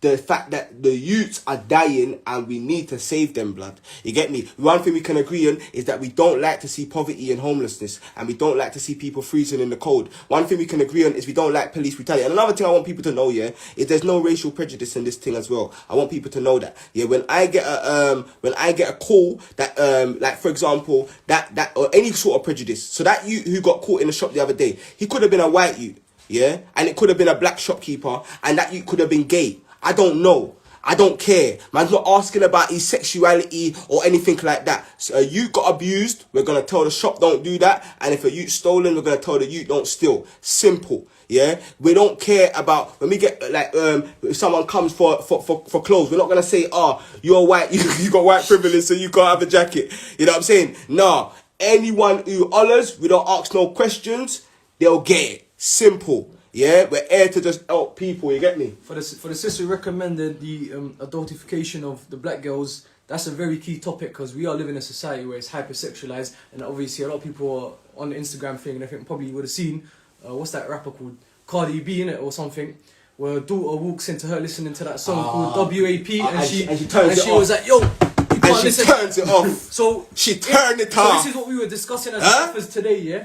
the fact that the youths are dying and we need to save them, blood. You get me? One thing we can agree on is that we don't like to see poverty and homelessness, and we don't like to see people freezing in the cold. One thing we can agree on is we don't like police brutality. And another thing I want people to know, is there's no racial prejudice in this thing as well. I want people to know that. Yeah, when I get a call that like for example that or any sort of prejudice. So that youth who got caught in the shop the other day, he could have been a white youth, and it could have been a black shopkeeper, and that youth could have been gay. I don't know. I don't care. Man's not asking about his sexuality or anything like that. So a youth got abused, we're going to tell the shop don't do that. And if a youth stolen, we're going to tell the youth don't steal. Simple. Yeah, we don't care about when we get if someone comes for clothes, we're not gonna say, you're white, you got white privilege, so you can't have a jacket. You know what I'm saying? No, Anyone who hollers, we don't ask no questions, they'll get it. Simple. Yeah, we're here to just help people, you get me? For the sister who recommended the adultification of the black girls, that's a very key topic because we are living in a society where it's hypersexualized, and obviously a lot of people are on the Instagram thing, and I think probably you would have seen, what's that rapper called? Cardi B, innit, or something, where a daughter walks into her listening to that song called WAP, and she was like, yo, you can't And she listen. turns it off. So She turned it So off. this is what we were discussing as rappers today, yeah?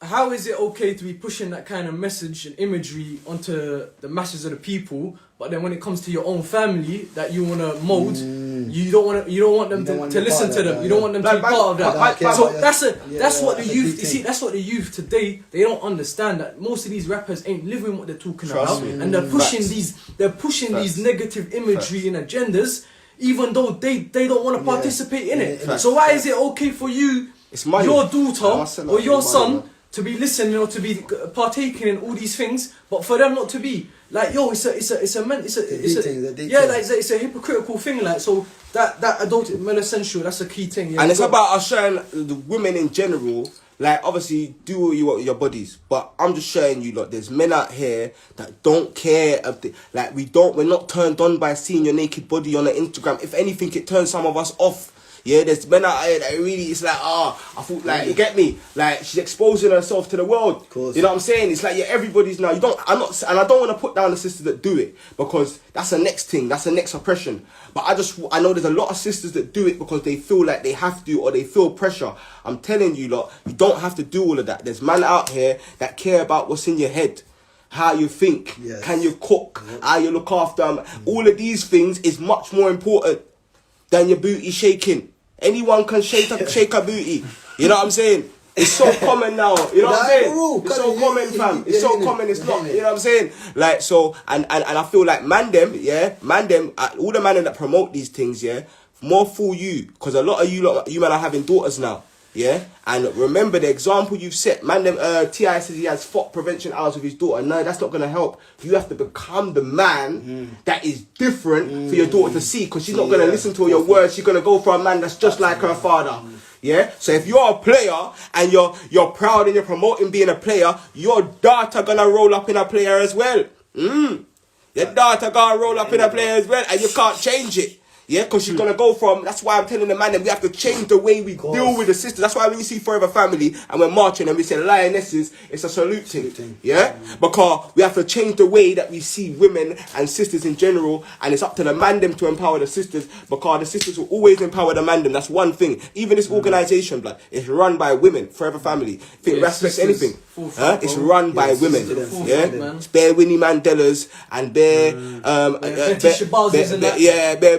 How is it okay to be pushing that kind of message and imagery onto the masses of the people, but then when it comes to your own family that you wanna mold, you don't want them to listen to them. You don't want them to be part of that. So that's what the youth. You see, that's what the youth today, they don't understand, that most of these rappers ain't living what they're talking about, and they're pushing these negative imagery and agendas, even though they don't want to participate in it. So why is it okay for you, your daughter or your son, to be listening or to be partaking in all these things, but for them not to be? Like, yo, it's a hypocritical thing. Like, so that adult essential, that's a key thing. Yeah, And it's about us showing the women in general, like, obviously do what you want with your bodies, but I'm just showing you, like, there's men out here that don't care of the, like, we're not turned on by seeing your naked body on the Instagram. If anything, it turns some of us off. Yeah, there's men out here that really, it's like, I thought, like, you get me? Like, she's exposing herself to the world. You know what I'm saying? It's like, yeah, everybody's now, I don't want to put down the sisters that do it, because that's the next thing, that's the next oppression. But I know there's a lot of sisters that do it because they feel like they have to, or they feel pressure. I'm telling you, lot, you don't have to do all of that. There's men out here that care about what's in your head, how you think, can you cook, how you look after them. All of these things is much more important than your booty shaking. Anyone can shake a booty. You know what I'm saying? It's so common now. You know what I'm saying? It's so common, fam. It's so common. It's not. You know what I'm saying? Like, so, and I feel like all the man that promote these things, yeah, more fool you, because a lot of you man are having daughters now. Yeah, and remember the example you've set. Man, T.I. says he has thought prevention hours with his daughter. No, that's not gonna help. You have to become the man that is different for your daughter to see, because she's not gonna listen to all your words. She's gonna go for a man that's just like her father. Yeah. So if you're a player and you're proud and you're promoting being a player, your daughter gonna roll up in a player as well. Your daughter gonna roll up in a player as well, and you can't change it. Yeah, because she's gonna go from. That's why I'm telling the man that we have to change the way we deal with the sisters. That's why when you see Forever Family and we're marching and we say lionesses, it's a salute thing. Yeah, because we have to change the way that we see women and sisters in general, and it's up to the man them to empower the sisters, because the sisters will always empower the man them. That's one thing. Even this organization, blood, it's run by women. Forever Family. If it respects anything, it's run by women. Yeah, it's bare Winnie Mandelas and bare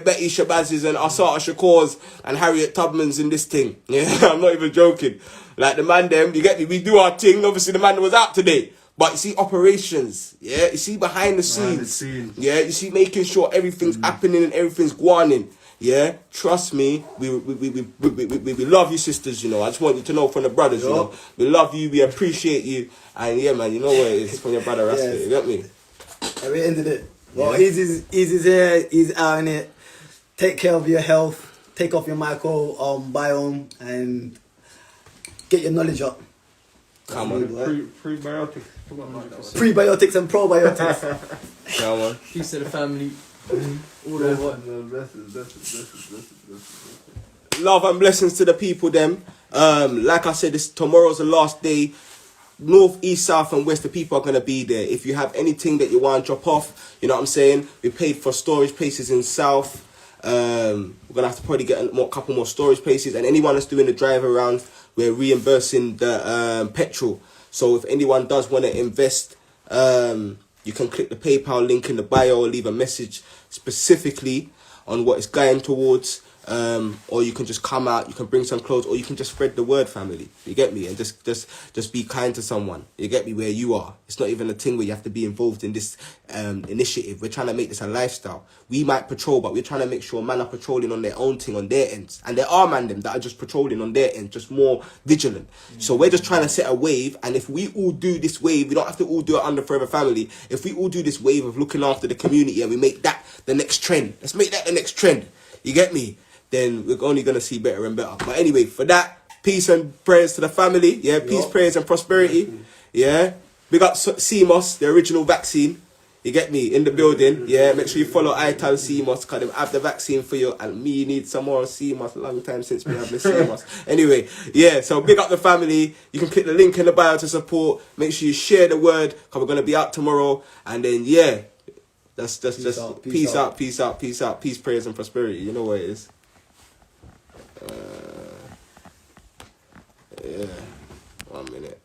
Betty Shabazzi's and Asata Shakur's and Harriet Tubman's in this thing. Yeah, I'm not even joking. Like, the man them, you get me? We do our thing. Obviously, the man was out today. But you see operations, yeah? You see behind the scenes. Yeah, you see making sure everything's happening and everything's going in. Yeah, trust me, we love you, sisters, you know. I just want you to know from the brothers, you know. We love you, we appreciate you. And yeah, man, you know what it is from your brother Rasta, you get me? And we ended it. Well, Eazi's here, he's out in it. Take care of your health, take off your microbiome, and get your knowledge up. Come on. Prebiotics. Prebiotics and probiotics. Come on. Peace to the family. All that what? Love and blessings to the people, them. Like I said, tomorrow's the last day. North, east, south and west, the people are going to be there. If you have anything that you want to drop off, you know what I'm saying, we paid for storage places in south. We're gonna have to probably get a couple more storage places, and anyone that's doing the drive around, we're reimbursing the petrol. So if anyone does want to invest, you can click the PayPal link in the bio or leave a message specifically on what it's going towards. Or you can just come out, you can bring some clothes, or you can just spread the word, family. You get me? And just be kind to someone. You get me? Where you are. It's not even a thing where you have to be involved in this initiative. We're trying to make this a lifestyle. We might patrol, but we're trying to make sure man are patrolling on their own thing, on their ends. And there are man them that are just patrolling on their ends, just more vigilant. So we're just trying to set a wave, and if we all do this wave, we don't have to all do it under Forever Family. If we all do this wave of looking after the community and we make that the next trend, let's make that the next trend. You get me? then we're only gonna see better and better. But anyway, for that, peace and prayers to the family. Yeah, peace, prayers, and prosperity. Yeah, big up CMOS, the original vaccine. You get me? In the building. Yeah, make sure you follow iTown CMOS, because they have the vaccine for you. And me need some more CMOS. Long time since we have the CMOS. Anyway, yeah, so big up the family. You can click the link in the bio to support. Make sure you share the word, because we're going to be out tomorrow. And then, yeah, that's just peace out, peace, prayers, and prosperity. You know what it is. Yeah, 1 minute.